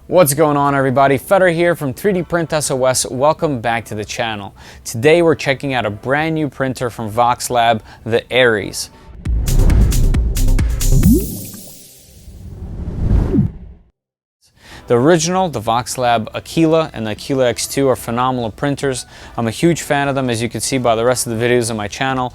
What's going on, everybody? Feder here from 3D Print SOS. Welcome back to the channel. Today we're checking out a brand new printer from Voxelab, the Aries. The original, the Voxelab Aquila and the Aquila X2 are phenomenal printers. I'm a huge fan of them, as you can see by the rest of the videos on my channel.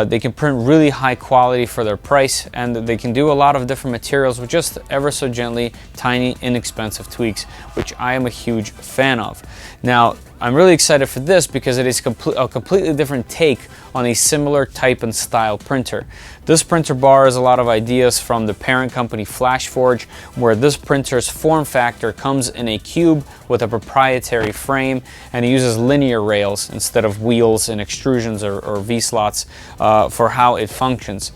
They can print really high quality for their price, and they can do a lot of different materials with just ever so gently, tiny, inexpensive tweaks, which I am a huge fan of. Now, I'm really excited for this because it is a completely different take on a similar type and style printer. This printer borrows a lot of ideas from the parent company FlashForge, where this printer's form factor comes in a cube with a proprietary frame, and it uses linear rails instead of wheels and extrusions or V-slots for how it functions,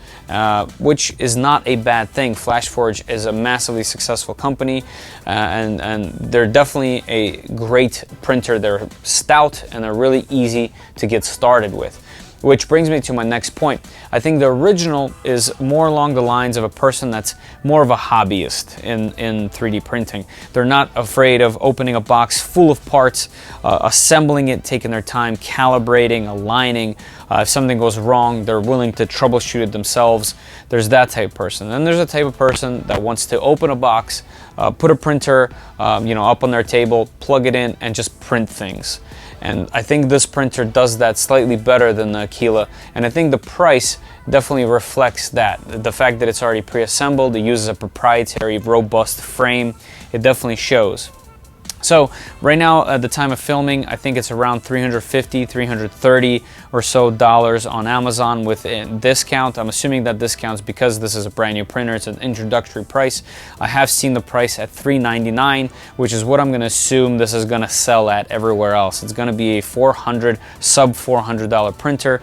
which is not a bad thing. FlashForge is a massively successful company, and they're definitely a great printer. They're stout and they're really easy to get started with. Which brings me to my next point. I think the original is more along the lines of a person that's more of a hobbyist in 3D printing. They're not afraid of opening a box full of parts, assembling it, taking their time, calibrating, aligning. If something goes wrong, they're willing to troubleshoot it themselves. There's that type of person. Then there's a type of person that wants to open a box, put a printer up on their table, plug it in, and just print things. And I think this printer does that slightly better than the Aquila, and I think the price definitely reflects that. The fact that it's already pre-assembled, it uses a proprietary robust frame, it definitely shows. So right now at the time of filming, I think it's around $350, $330 or so on Amazon with a discount. I'm assuming that discounts because this is a brand new printer. It's an introductory price. I have seen the price at $399, which is what I'm going to assume this is going to sell at everywhere else. It's going to be a sub $400 printer.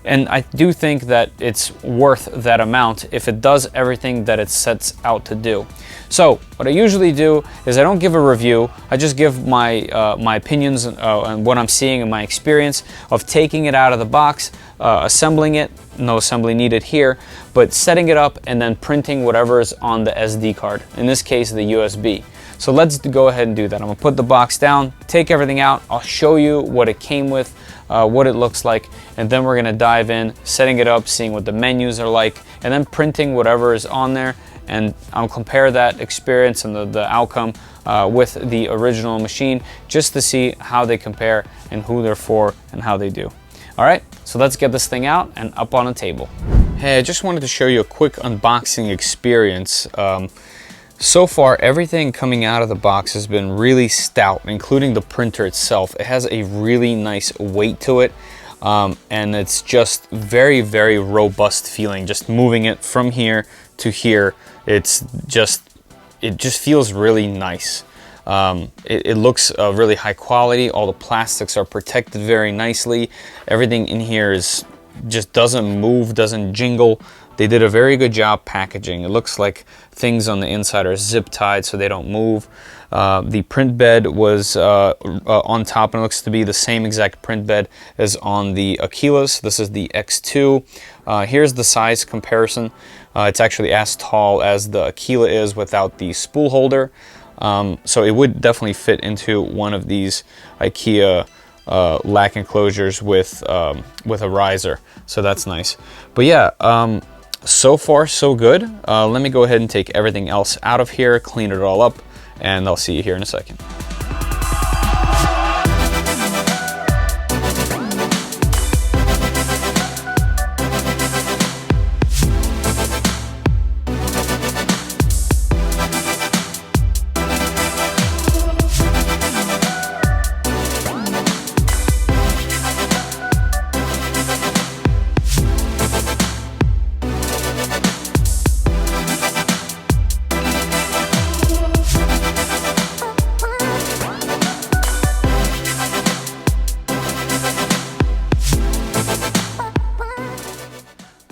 And I do think that it's worth that amount if it does everything that it sets out to do. So what I usually do is I don't give a review. I just give my opinions on what I'm seeing and my experience of taking it out of the box, assembling it, no assembly needed here, but setting it up and then printing whatever is on the SD card, in this case the USB. So let's go ahead and do that. I'm gonna put the box down, take everything out, I'll show you what it came with, what it looks like, and then we're gonna dive in, setting it up, seeing what the menus are like, and then printing whatever is on there, and I'll compare that experience and the outcome with the original machine, just to see how they compare and who they're for and how they do. All right, so let's get this thing out and up on a table. Hey, I just wanted to show you a quick unboxing experience. So far, everything coming out of the box has been really stout, including the printer itself. It has a really nice weight to it, and it's just very, very robust feeling. Just moving it from here to here, it just feels really nice. It looks really high quality. All the plastics are protected very nicely. Everything in here just doesn't move, doesn't jingle. They did a very good job packaging. It looks like things on the inside are zip tied so they don't move. The print bed was on top, and it looks to be the same exact print bed as on the Aquilas. This is the X2. Here's the size comparison. It's actually as tall as the Aquila is without the spool holder. So it would definitely fit into one of these IKEA lack enclosures with a riser. So that's nice. But yeah, so far so good. Let me go ahead and take everything else out of here, clean it all up, and I'll see you here in a second.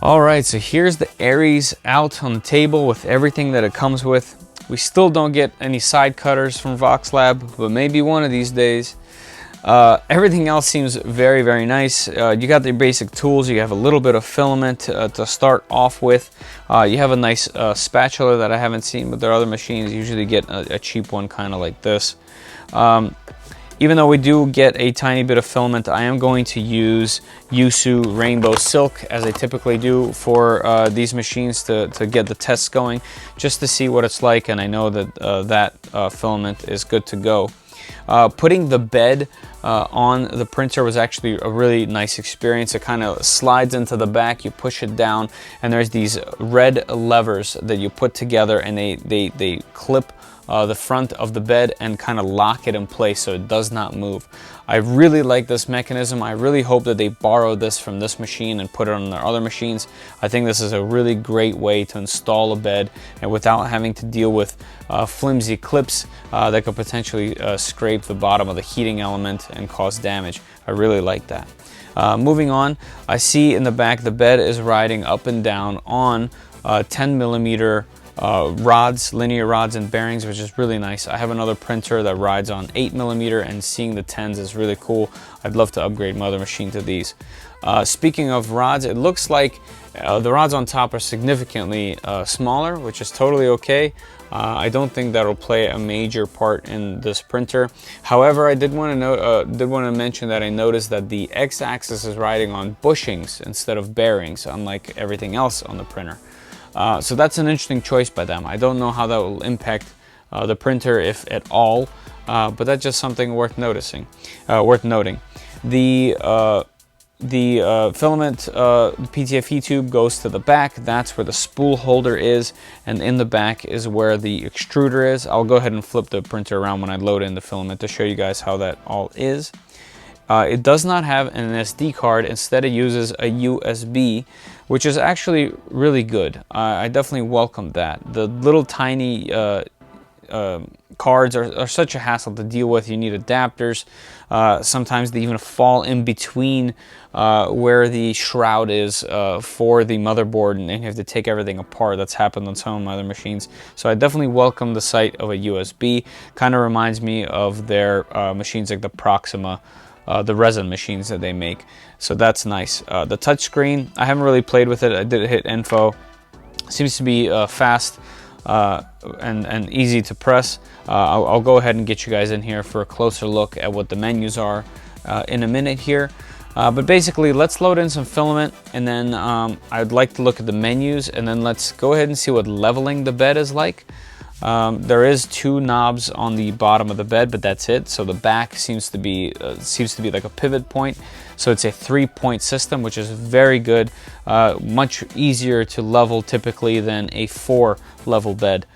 All right, so here's the Aries out on the table with everything that it comes with. We still don't get any side cutters from Voxelab, but maybe one of these days. Everything else seems very, very nice. You got the basic tools. You have a little bit of filament to start off with. You have a nice spatula that I haven't seen with their other machines. You usually get a cheap one kind of like this. Even though we do get a tiny bit of filament, I am going to use Yusu Rainbow Silk, as I typically do for these machines, to get the tests going, just to see what it's like, and I know that filament is good to go. Putting the bed on the printer was actually a really nice experience. It kind of slides into the back, you push it down, and there's these red levers that you put together, and they clip the front of the bed and kind of lock it in place so it does not move. I really like this mechanism. I really hope that they borrow this from this machine and put it on their other machines. I think this is a really great way to install a bed and without having to deal with flimsy clips that could potentially scrape the bottom of the heating element and cause damage. I really like that. Moving on, I see in the back the bed is riding up and down on 10mm rods, linear rods and bearings, which is really nice. I have another printer that rides on 8mm, and seeing the 10s is really cool. I'd love to upgrade my other machine to these. Speaking of rods, it looks like the rods on top are significantly smaller, which is totally okay. I don't think that'll play a major part in this printer. However, I did want to mention that I noticed that the x-axis is riding on bushings instead of bearings, unlike everything else on the printer. So that's an interesting choice by them. I don't know how that will impact the printer, if at all, but that's just something worth noting. The filament PTFE tube goes to the back. That's where the spool holder is, and in the back is where the extruder is. I'll go ahead and flip the printer around when I load in the filament to show you guys how that all is. It does not have an SD card. Instead, it uses a USB, which is actually really good. I definitely welcome that. The little tiny cards are such a hassle to deal with. You need adapters. Sometimes they even fall in between where the shroud is for the motherboard, and you have to take everything apart. That's happened on some of my other machines. So I definitely welcome the sight of a USB. Kind of reminds me of their machines like the Proxima, the resin machines that they make. So that's nice. The touchscreen, I haven't really played with it. I did hit info. Seems to be fast and easy to press. I'll go ahead and get you guys in here for a closer look at what the menus are in a minute here. But basically, let's load in some filament, and then I'd like to look at the menus, and then let's go ahead and see what leveling the bed is like. There is 2 knobs on the bottom of the bed, but that's it. So the back seems to be like a pivot point. So it's a 3-point system, which is very good. Much easier to level typically than a 4-level bed.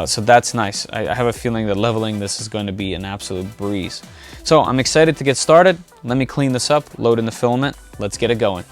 So that's nice. I have a feeling that leveling this is going to be an absolute breeze. So I'm excited to get started. Let me clean this up, load in the filament. Let's get it going.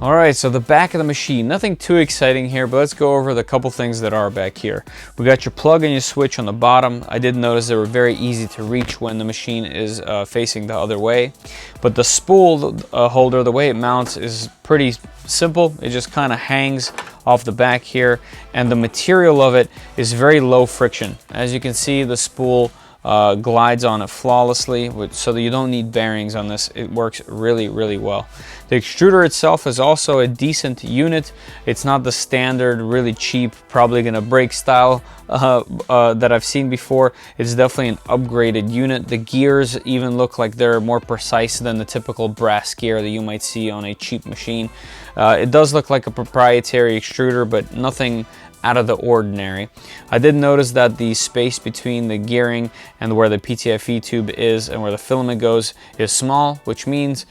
All right, so the back of the machine, nothing too exciting here, but let's go over the couple things that are back here. We got your plug and your switch on the bottom. I did notice they were very easy to reach when the machine is facing the other way. But the spool holder, the way it mounts is pretty simple. It just kind of hangs off the back here, and the material of it is very low friction. As you can see, the spool glides on it flawlessly, so that you don't need bearings on this. It works really, really well. The extruder itself is also a decent unit. It's not the standard, really cheap, probably gonna break style that I've seen before. It's definitely an upgraded unit. The gears even look like they're more precise than the typical brass gear that you might see on a cheap machine. It does look like a proprietary extruder, but nothing out of the ordinary. I did notice that the space between the gearing and where the PTFE tube is and where the filament goes is small, which means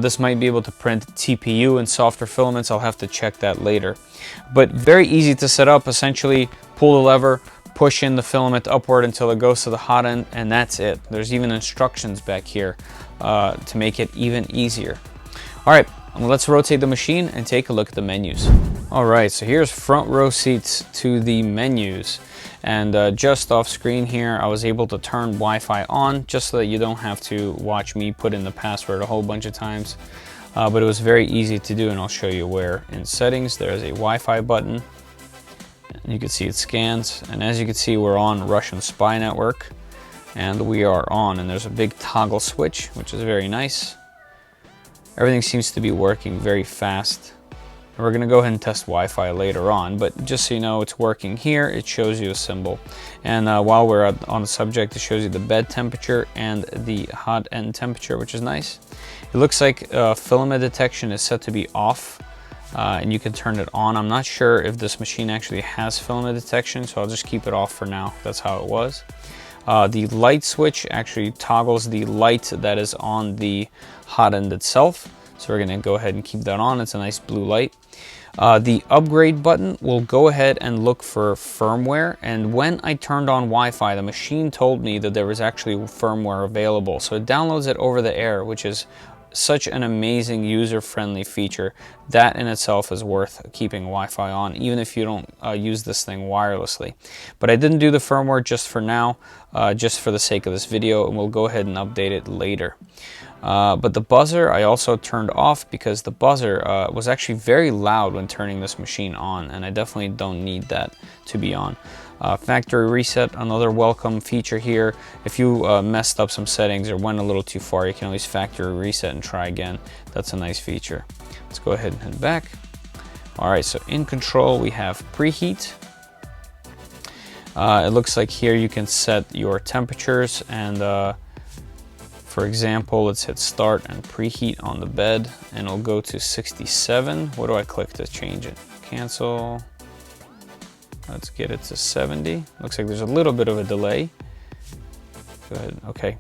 this might be able to print TPU and softer filaments. I'll have to check that later. But very easy to set up. Essentially, pull the lever, push in the filament upward until it goes to the hot end, and that's it. There's even instructions back here to make it even easier. All right, let's rotate the machine and take a look at the menus. All right, so here's front row seats to the menus. And just off screen here, I was able to turn Wi-Fi on just so that you don't have to watch me put in the password a whole bunch of times. But it was very easy to do, and I'll show you where. In settings, there's a Wi-Fi button. And you can see it scans. And as you can see, we're on Russian spy network. And we are on, and there's a big toggle switch, which is very nice. Everything seems to be working very fast. We're going to go ahead and test Wi-Fi later on, but just so you know, it's working here. It shows you a symbol. And while we're on the subject, it shows you the bed temperature and the hot end temperature, which is nice. It looks like filament detection is set to be off, and you can turn it on. I'm not sure if this machine actually has filament detection, so I'll just keep it off for now. That's how it was. The light switch actually toggles the light that is on the hot end itself. So we're going to go ahead and keep that on. It's a nice blue light. The upgrade button will go ahead and look for firmware. And when I turned on Wi-Fi, the machine told me that there was actually firmware available. So it downloads it over the air, which is such an amazing user-friendly feature. That in itself is worth keeping Wi-Fi on, even if you don't use this thing wirelessly. But I didn't do the firmware just for now, just for the sake of this video, and we'll go ahead and update it later. But the buzzer I also turned off because the buzzer was actually very loud when turning this machine on, and I definitely don't need that to be on. Factory reset, another welcome feature here. If you messed up some settings or went a little too far, you can always factory reset and try again. That's a nice feature. Let's go ahead and head back. All right, so in control we have preheat. It looks like here you can set your temperatures, and for example, let's hit start and preheat on the bed, and it'll go to 67. What do I click to change it? Cancel. Let's get it to 70. Looks like there's a little bit of a delay. Go ahead, okay.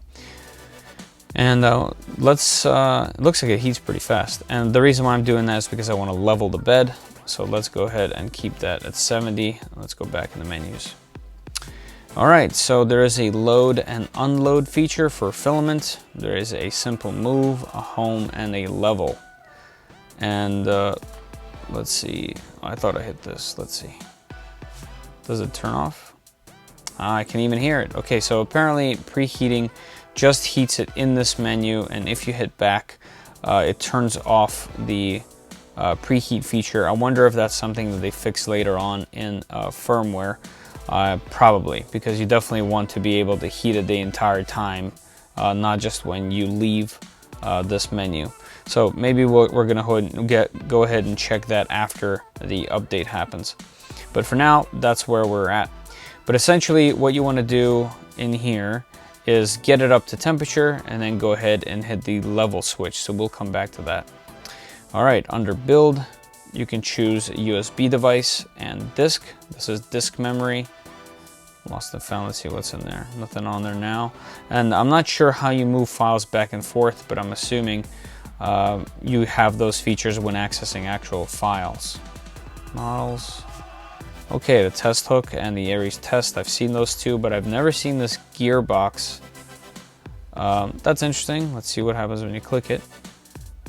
And it looks like it heats pretty fast. And the reason why I'm doing that is because I want to level the bed. So let's go ahead and keep that at 70. Let's go back in the menus. All right, so there is a load and unload feature for Filament. There is a simple move, a home, and a level. And let's see, I thought I hit this, let's see. Does it turn off? I can even hear it. Okay, so apparently preheating just heats it in this menu, and if you hit back, it turns off the preheat feature. I wonder if that's something that they fix later on in firmware. Probably, because you definitely want to be able to heat it the entire time, not just when you leave this menu. So maybe we're gonna go ahead and check that after the update happens. But for now, that's where we're at. But essentially what you want to do in here is get it up to temperature and then go ahead and hit the level switch. So we'll come back to that. All right, under build, you can choose a USB device and disk. This is disk memory. Lost and found, let's see what's in there. Nothing on there now. And I'm not sure how you move files back and forth, but I'm assuming you have those features when accessing actual files. Models. Okay, the test hook and the Aries test, I've seen those two, but I've never seen this gearbox. That's interesting. Let's see what happens when you click it.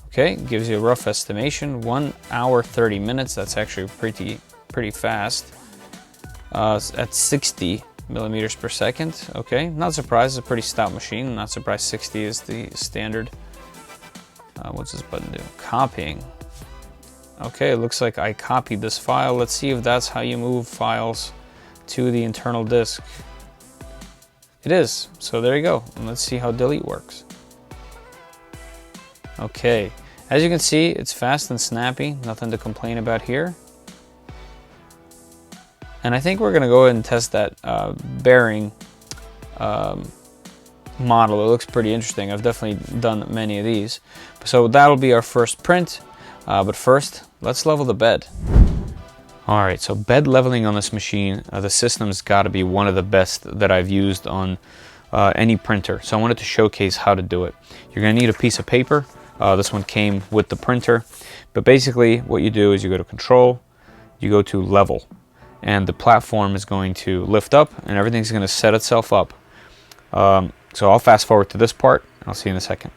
Okay, it gives you a rough estimation. 1 hour, 30 minutes. That's actually pretty fast. At 60 millimeters per second. Okay, not surprised. It's a pretty stout machine. Not surprised 60 is the standard. What's this button do? Copying. Okay, it looks like I copied this file. Let's see if that's how you move files to the internal disk. It is. So there you go. And let's see how delete works. Okay, as you can see, it's fast and snappy. Nothing to complain about here. And I think we're going to go ahead and test that bearing model. It looks pretty interesting. I've definitely done many of these. So that'll be our first print. But first, let's level the bed. All right, so bed leveling on this machine, the system's got to be one of the best that I've used on any printer. So I wanted to showcase how to do it. You're going to need a piece of paper. This one came with the printer. But basically, what you do is you go to Control, you go to Level, and the platform is going to lift up, and everything's going to set itself up. So I'll fast forward to this part, and I'll see you in a second.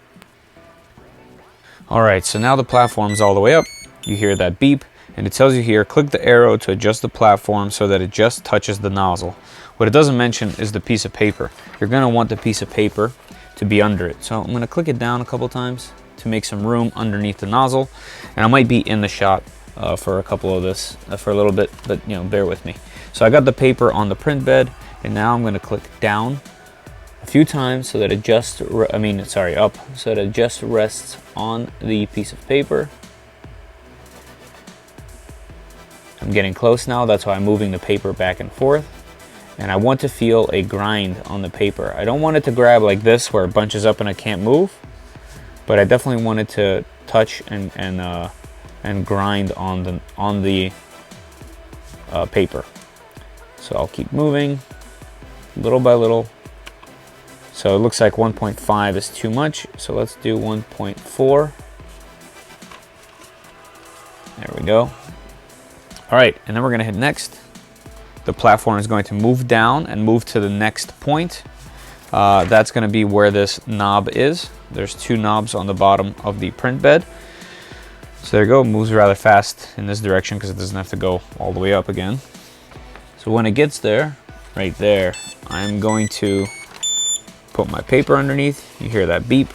All right, so now the platform's all the way up. You hear that beep, and it tells you here, click the arrow to adjust the platform so that it just touches the nozzle. What it doesn't mention is the piece of paper. You're gonna want the piece of paper to be under it. So I'm gonna click it down a couple times to make some room underneath the nozzle. And I might be in the shot for a couple of this, for a little bit, but you know, bear with me. So I got the paper on the print bed, and now I'm gonna click down a few times so that it just, up, so that it just rests on the piece of paper. I'm getting close now, that's why I'm moving the paper back and forth. And I want to feel a grind on the paper. I don't want it to grab like this where it bunches up and I can't move, but I definitely want it to touch and grind on the paper. So I'll keep moving little by little. So it looks like 1.5 is too much, so let's do 1.4. There we go. All right, and then we're gonna hit next. The platform is going to move down and move to the next point. That's gonna be where this knob is. There's two knobs on the bottom of the print bed. So there you go, it moves rather fast in this direction because it doesn't have to go all the way up again. So when it gets there, right there, I'm going to put my paper underneath. You hear that beep.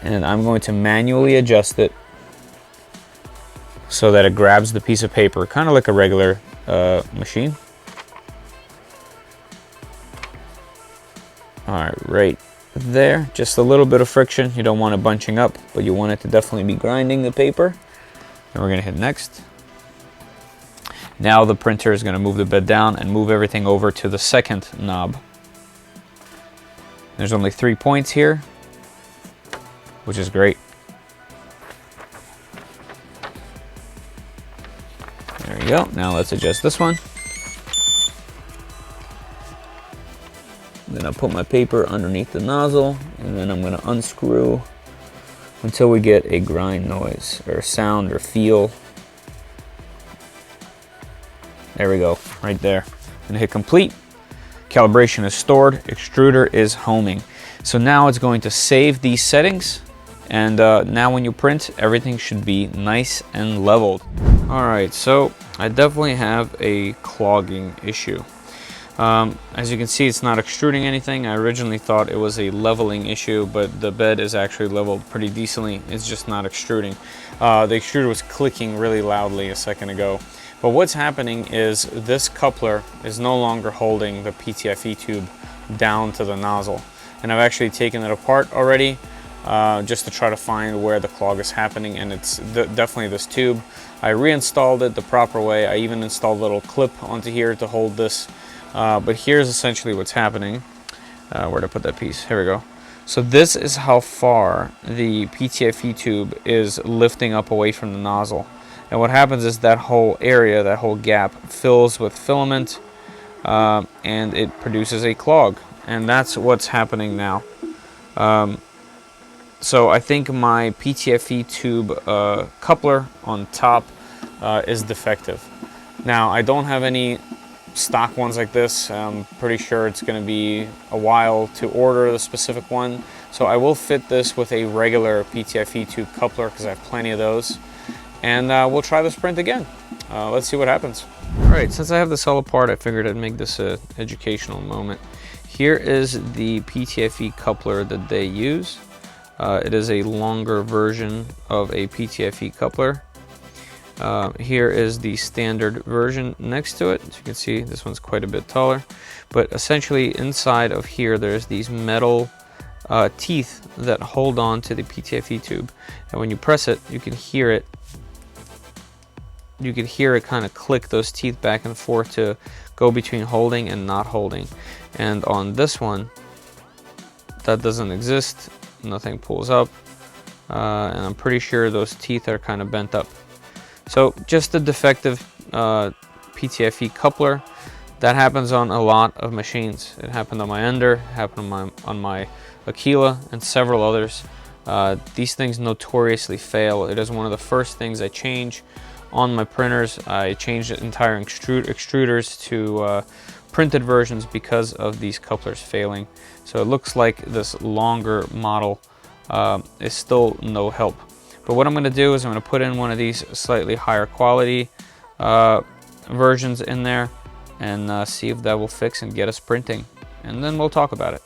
And I'm going to manually adjust it so that it grabs the piece of paper, kind of like a regular machine. All right, right there, just a little bit of friction. You don't want it bunching up, but you want it to definitely be grinding the paper. And we're gonna hit next. Now the printer is gonna move the bed down and move everything over to the second knob. There's only 3 points here, which is great. There you go. Now let's adjust this one. Then I'll put my paper underneath the nozzle, and then I'm going to unscrew until we get a grind noise or sound or feel. There we go, right there. I'm going to hit complete. Calibration is stored. Extruder is homing. So now it's going to save these settings, and now when you print, everything should be nice and leveled. All right, so I definitely have a clogging issue. As you can see, it's not extruding anything. I originally thought it was a leveling issue, but the bed is actually leveled pretty decently. It's just not extruding. The extruder was clicking really loudly a second ago. But what's happening is this coupler is no longer holding the PTFE tube down to the nozzle. And I've actually taken it apart already just to try to find where the clog is happening, and it's definitely this tube. I reinstalled it the proper way. I even installed a little clip onto here to hold this. But here's essentially what's happening. Where to put that piece? Here we go. So this is how far the PTFE tube is lifting up away from the nozzle. And what happens is that whole area, that whole gap, fills with filament, and it produces a clog. And that's what's happening now. So I think my PTFE tube coupler on top is defective. Now, I don't have any stock ones like this. I'm pretty sure it's going to be a while to order the specific one. So I will fit this with a regular PTFE tube coupler because I have plenty of those. And we'll try this print again. Let's see what happens. All right, since I have this all apart, I figured I'd make this an educational moment. Here is the PTFE coupler that they use. It is a longer version of a PTFE coupler. Here is the standard version next to it. As you can see, this one's quite a bit taller. But essentially inside of here, there's these metal teeth that hold on to the PTFE tube. And when you press it, you can hear it. You can hear it kind of click those teeth back and forth to go between holding and not holding. And on this one, that doesn't exist. Nothing pulls up. And I'm pretty sure those teeth are kind of bent up. So just a defective PTFE coupler. That happens on a lot of machines. It happened on my Ender, it happened on my Aquila, and several others. These things notoriously fail. It is one of the first things I change on my printers. I changed entire extruders to printed versions because of these couplers failing. So it looks like this longer model is still no help. But what I'm going to do is I'm going to put in one of these slightly higher quality versions in there and see if that will fix and get us printing. And then we'll talk about it.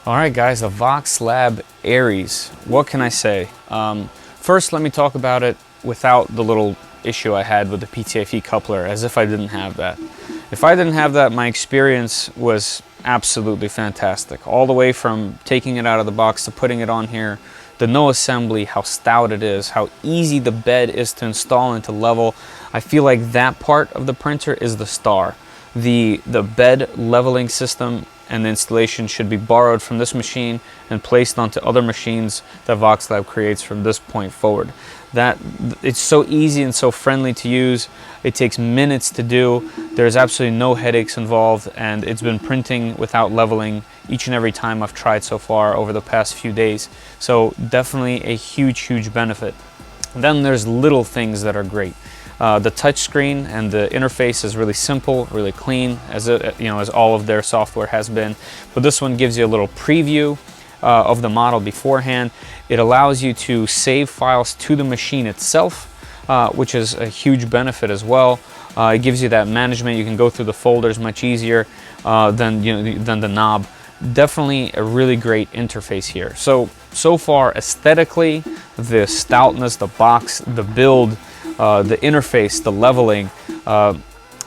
All right, guys, the Voxelab Aries. What can I say? First, let me talk about it without the little issue I had with the PTFE coupler, as if I didn't have that. If I didn't have that, my experience was absolutely fantastic. All the way from taking it out of the box to putting it on here, the no assembly, how stout it is, how easy the bed is to install and to level. I feel like that part of the printer is the star. The bed leveling system and the installation should be borrowed from this machine and placed onto other machines that Voxelab creates from this point forward. It's so easy and so friendly to use. It takes minutes to do. There's absolutely no headaches involved, and it's been printing without leveling each and every time I've tried so far over the past few days. So definitely a huge benefit. And then there's little things that are great. The touchscreen and the interface is really simple, really clean, as all of their software has been. But this one gives you a little preview of the model beforehand. It allows you to save files to the machine itself, which is a huge benefit as well. It gives you that management. You can go through the folders much easier than the knob. Definitely a really great interface here. So far, aesthetically, the stoutness, the box, the build, the interface, the leveling,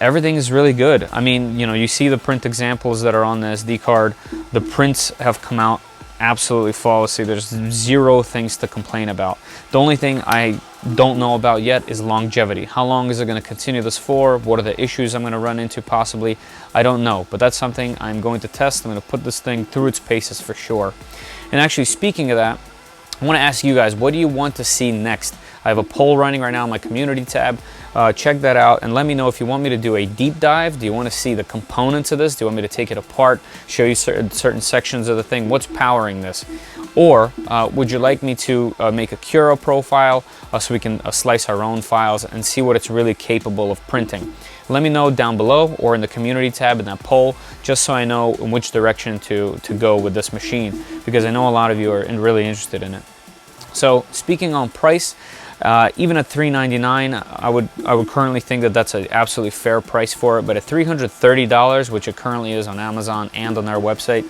everything is really good. I mean, you see the print examples that are on the SD card. The prints have come out absolutely flawlessly. There's zero things to complain about. The only thing I don't know about yet is longevity. How long is it going to continue this for? What are the issues I'm going to run into possibly? I don't know, but that's something I'm going to test. I'm going to put this thing through its paces for sure. And actually, speaking of that, I want to ask you guys, what do you want to see next? I have a poll running right now in my community tab. Check that out and let me know if you want me to do a deep dive. Do you want to see the components of this? Do you want me to take it apart, show you certain sections of the thing? What's powering this? Or would you like me to make a Cura profile so we can slice our own files and see what it's really capable of printing? Let me know down below or in the community tab in that poll, just so I know in which direction to go with this machine, because I know a lot of you are really interested in it. So speaking on price, even at $399, I would currently think that that's an absolutely fair price for it. But at $330, which it currently is on Amazon and on their website,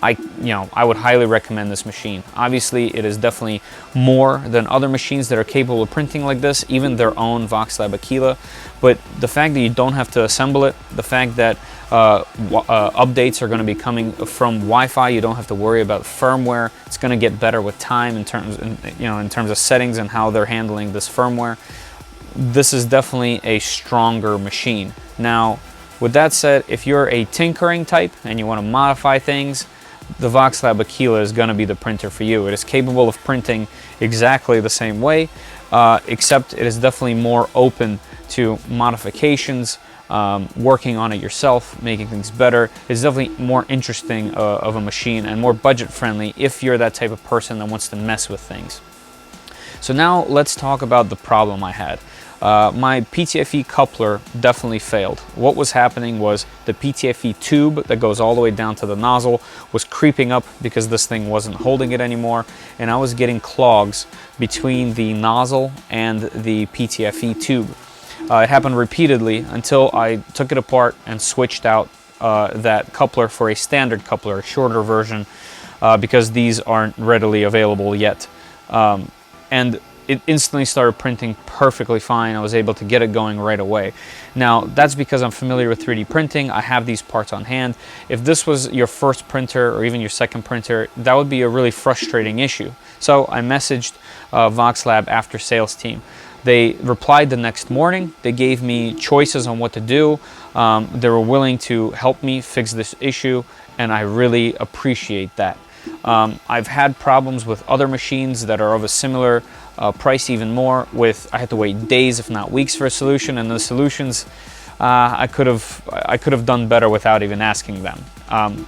I would highly recommend this machine. Obviously, it is definitely more than other machines that are capable of printing like this, even their own Voxelab Aquila. But the fact that you don't have to assemble it, the fact that updates are going to be coming from Wi-Fi, you don't have to worry about firmware. It's going to get better with time in terms of settings and how they're handling this firmware. This is definitely a stronger machine. Now, with that said, if you're a tinkering type and you want to modify things, the Voxelab Aquila is going to be the printer for you. It is capable of printing exactly the same way, except it is definitely more open to modifications, working on it yourself, making things better. It's definitely more interesting of a machine and more budget friendly if you're that type of person that wants to mess with things. So now let's talk about the problem I had. My PTFE coupler definitely failed. What was happening was the PTFE tube that goes all the way down to the nozzle was creeping up because this thing wasn't holding it anymore, and I was getting clogs between the nozzle and the PTFE tube. It happened repeatedly until I took it apart and switched out that coupler for a standard coupler, a shorter version, because these aren't readily available yet. And it instantly started printing perfectly fine. I was able to get it going right away. Now, that's because I'm familiar with 3D printing. I have these parts on hand. If this was your first printer or even your second printer, that would be a really frustrating issue. So I messaged Voxelab after sales team. They replied the next morning. They gave me choices on what to do. They were willing to help me fix this issue, and I really appreciate that. I've had problems with other machines that are of a similar price, even more, I had to wait days if not weeks for a solution, and the solutions I could have done better without even asking them.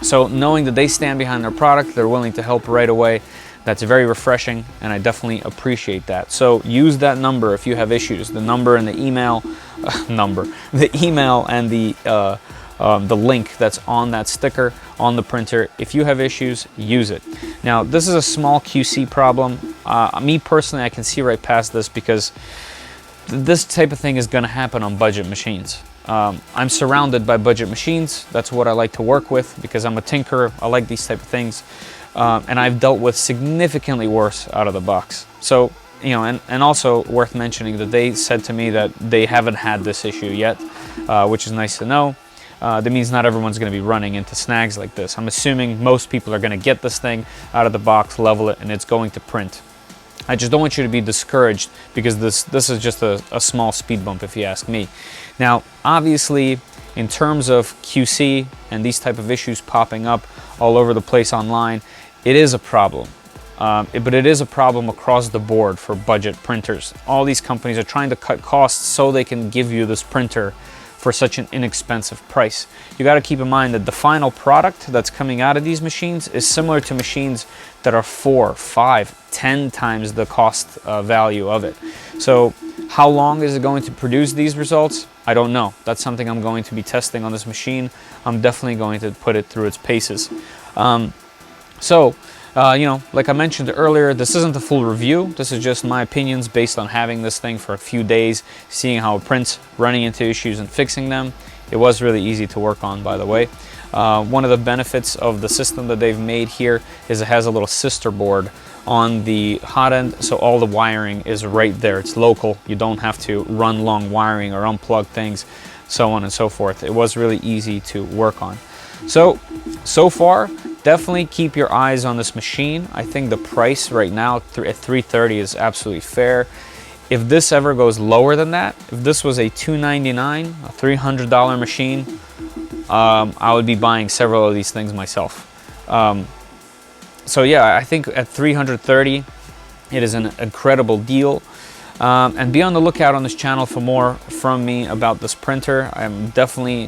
So knowing that they stand behind their product, they're willing to help right away, that's very refreshing, and I definitely appreciate that. So use that number if you have issues. The number and the email, the email and the link that's on that sticker on the printer. If you have issues, use it. Now, this is a small QC problem. Me personally, I can see right past this because this type of thing is going to happen on budget machines. I'm surrounded by budget machines. That's what I like to work with because I'm a tinkerer. I like these type of things. And I've dealt with significantly worse out of the box. So, you know, and also worth mentioning that they said to me that they haven't had this issue yet, which is nice to know. That means not everyone's going to be running into snags like this. I'm assuming most people are going to get this thing out of the box, level it, and it's going to print. I just don't want you to be discouraged because this is just a small speed bump if you ask me. Now, obviously, in terms of QC and these type of issues popping up all over the place online, it is a problem. But it is a problem across the board for budget printers. All these companies are trying to cut costs so they can give you this printer for such an inexpensive price. You got to keep in mind that the final product that's coming out of these machines is similar to machines that are 4, 5, 10 times the cost value of it. So how long is it going to produce these results? I don't know. That's something I'm going to be testing on this machine. I'm definitely going to put it through its paces. You know, like I mentioned earlier, this isn't a full review. This is just my opinions based on having this thing for a few days, seeing how it prints, running into issues and fixing them. It was really easy to work on, by the way. One of the benefits of the system that they've made here is it has a little sister board on the hot end, so all the wiring is right there. It's local. You don't have to run long wiring or unplug things, so on and so forth. It was really easy to work on. So far, definitely keep your eyes on this machine. I think the price right now at $330 is absolutely fair. If this ever goes lower than that, if this was a $299, a $300 machine, I would be buying several of these things myself. So yeah, I think at $330, it is an incredible deal. And be on the lookout on this channel for more from me about this printer. I'm definitely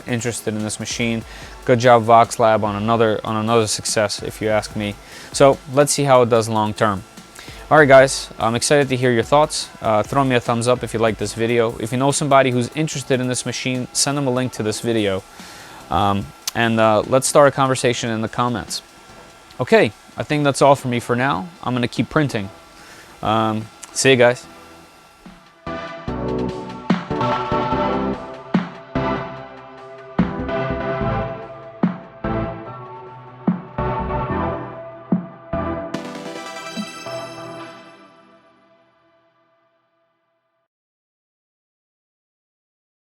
interested in this machine. Good job, Voxelab, on another success, if you ask me. So let's see how it does long term. All right, guys, I'm excited to hear your thoughts. Throw me a thumbs up if you like this video. If you know somebody who's interested in this machine, send them a link to this video. Let's start a conversation in the comments. Okay, I think that's all for me for now. I'm gonna keep printing. See you guys.